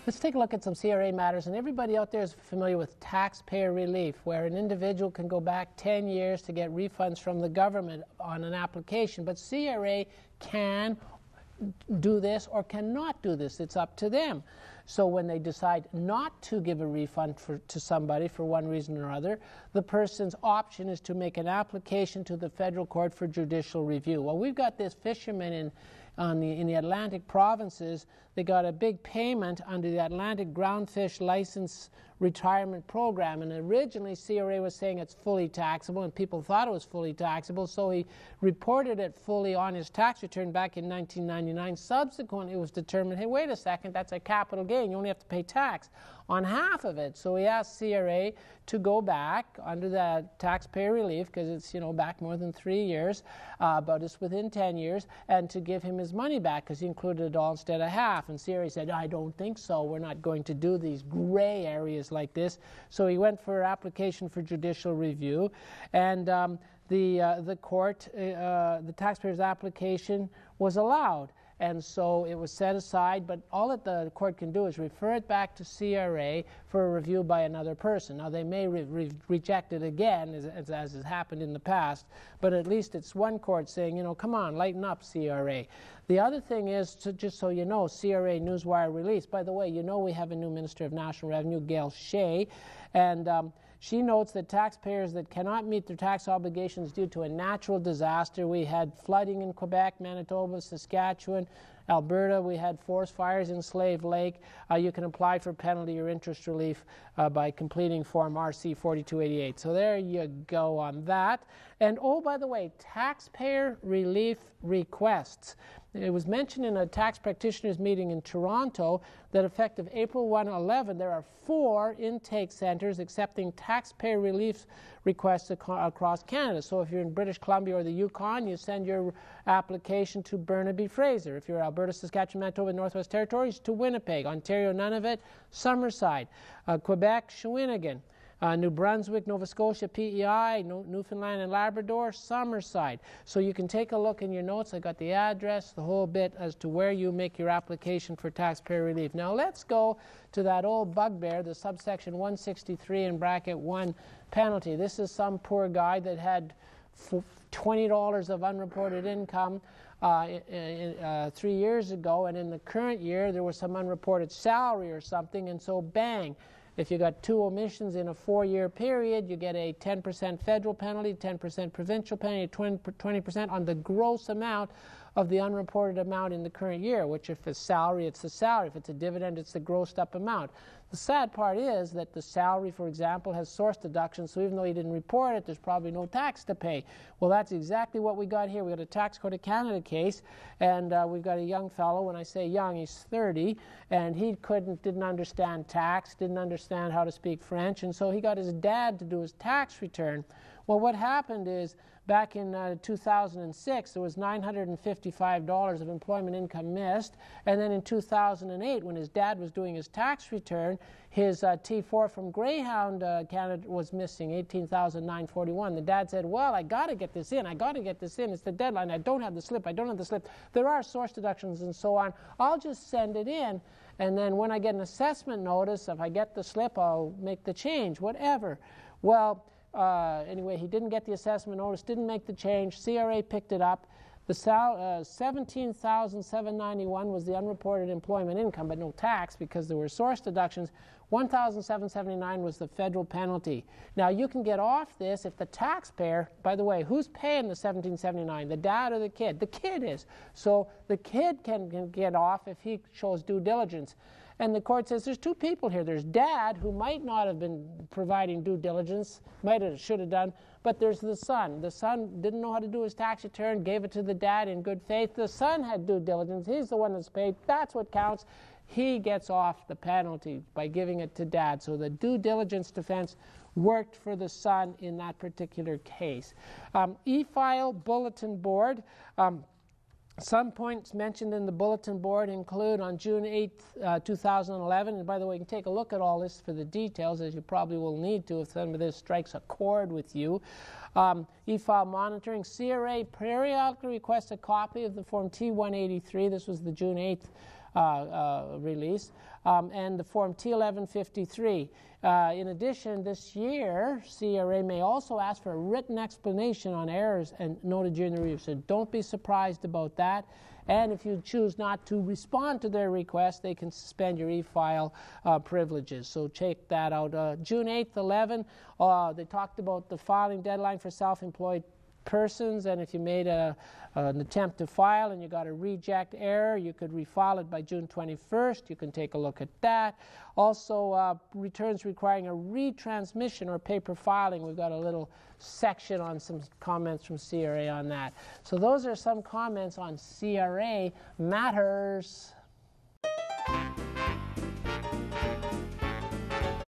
Let's take a look at some CRA matters, and everybody out there is familiar with taxpayer relief, where an individual can go back 10 years to get refunds from the government on an application, but CRA can do this or cannot do this. It's up to them. So when they decide not to give a refund to somebody for one reason or other, the person's option is to make an application to the federal court for judicial review. Well, we've got this fisherman in the Atlantic provinces. They got a big payment under the Atlantic Groundfish License Retirement Program, and originally CRA was saying it's fully taxable, and people thought it was fully taxable, so he reported it fully on his tax return back in 1999. Subsequently, it was determined, hey, wait a second, that's a capital gain. You only have to pay tax on half of it. So he asked CRA to go back under the taxpayer relief, because it's, you know, back more than 3 years, but it's within 10 years, and to give him his money back, because he included it all instead of half. And CRA said, I don't think so. We're not going to do these gray areas like this. So he went for application for judicial review, and the court, the taxpayer's application was allowed. And so it was set aside, but all that the court can do is refer it back to CRA for a review by another person. Now, they may reject it again, as has happened in the past, but at least it's one court saying, you know, come on, lighten up, CRA. The other thing is, just so you know, CRA Newswire release. By the way, you know we have a new Minister of National Revenue, Gail Shea, and she notes that taxpayers that cannot meet their tax obligations due to a natural disaster — we had flooding in Quebec, Manitoba, Saskatchewan, Alberta, we had forest fires in Slave Lake — you can apply for penalty or interest relief by completing Form RC 4288. So there you go on that. And oh, by the way, taxpayer relief requests. It was mentioned in a tax practitioners meeting in Toronto that effective April 1/11, there are 4 intake centers accepting taxpayer relief requests across Canada. So if you're in British Columbia or the Yukon, you send your application to Burnaby Fraser. If you're Alberta, Saskatchewan, Manitoba, Northwest Territories, to Winnipeg. Ontario, Nunavut, Summerside. Quebec, Shawinigan. New Brunswick, Nova Scotia, PEI, Newfoundland and Labrador, Summerside. So you can take a look in your notes. I got the address, the whole bit as to where you make your application for taxpayer relief. Now let's go to that old bugbear, the subsection 163 in bracket 1 penalty. This is some poor guy that had $20 of unreported income 3 years ago, and in the current year there was some unreported salary or something, and so bang. If you got 2 omissions in a 4-year period, you get a 10% federal penalty, 10% provincial penalty, 20% on the gross amount of the unreported amount in the current year, which if it's salary, it's the salary. If it's a dividend, it's the grossed up amount. The sad part is that the salary, for example, has source deductions, so even though you didn't report it, there's probably no tax to pay. Well, that's exactly what we got here. We got a Tax Court of Canada case, and we've got a young fellow. When I say young, he's 30, and he didn't understand tax, didn't understand how to speak French, and so he got his dad to do his tax return. Well, what happened is, back in 2006, there was $955 of employment income missed, and then in 2008, when his dad was doing his tax return, his T4 from Greyhound Canada was missing, $18,941. The dad said, well, I got to get this in. I got to get this in. It's the deadline. I don't have the slip. I don't have the slip. There are source deductions and so on. I'll just send it in, and then when I get an assessment notice, if I get the slip, I'll make the change, whatever. Well, anyway, he didn't get the assessment notice, didn't make the change. CRA picked it up. The $17,791 was the unreported employment income, but no tax because there were source deductions. $1,779 was the federal penalty. Now, you can get off this if the taxpayer — by the way, who's paying the $1,779, the dad or the kid? The kid is. So the kid can get off if he shows due diligence. And the court says there's 2 people here. There's dad, who might not have been providing due diligence, should have done, but there's the son. The son didn't know how to do his tax return, gave it to the dad in good faith. The son had due diligence. He's the one that's paid. That's what counts. He gets off the penalty by giving it to dad. So the due diligence defense worked for the son in that particular case. EFILE Bulletin Board. Some points mentioned in the Bulletin Board include on June 8th, 2011, and by the way, you can take a look at all this for the details, as you probably will need to if some of this strikes a chord with you. EFILE monitoring. CRA periodically requests a copy of the Form T-183. This was the June 8th release, and the Form T1153. In addition, this year, CRA may also ask for a written explanation on errors and noted during the review. So don't be surprised about that. And if you choose not to respond to their request, they can suspend your e-file privileges. So check that out. June 8th, 11, they talked about the filing deadline for self-employed persons, and if you made an attempt to file and you got a reject error, you could refile it by June 21st. You can take a look at that. Also, returns requiring a retransmission or paper filing. We've got a little section on some comments from CRA on that. So those are some comments on CRA matters.